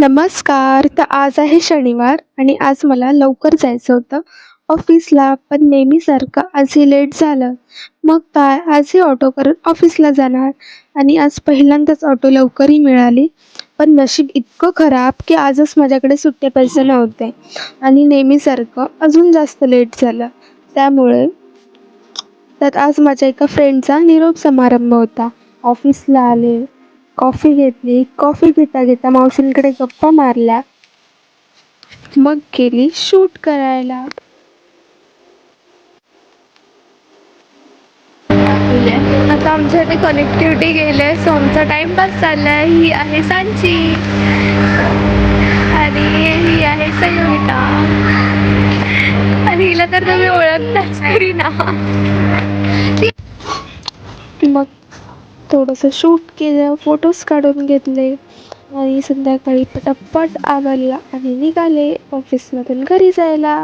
नमस्कार. तर आज आहे शनिवार आणि आज मला लवकर जायचं होतं ऑफिसला, पण नेहमीसारखं आजही लेट झालं. मग काय, आजही ऑटो करून ऑफिसला जाणार आणि आज पहिल्यांदाच ऑटो लवकरही मिळाली. पण नशीब इतकं खराब की आजच माझ्याकडे सुट्टे पैसे नव्हते आणि नेहमीसारखं अजून जास्त लेट झालं. त्यामुळे त्यात आज माझ्या एका फ्रेंडचा निरोप समारंभ होता. ऑफिसला आले, कॉफी घेतली. कॉफी घेता घेता मावशींकडे गप्पा मारल्या. मग गेली शूट करायला. आता आमच्याकडे कनेक्टिव्हिटी गेले, सो आमचा टाइमपास चाललाय. ही आहे सांची आणि ही आहे संयोगिता आणि हिला तर तुम्ही ओळखताच तरी ना. मग थोडंसं शूट केलं, फोटोज काढून घेतले आणि संध्याकाळी पटापट आवरलं आणि निघाले ऑफिसमधून घरी जायला.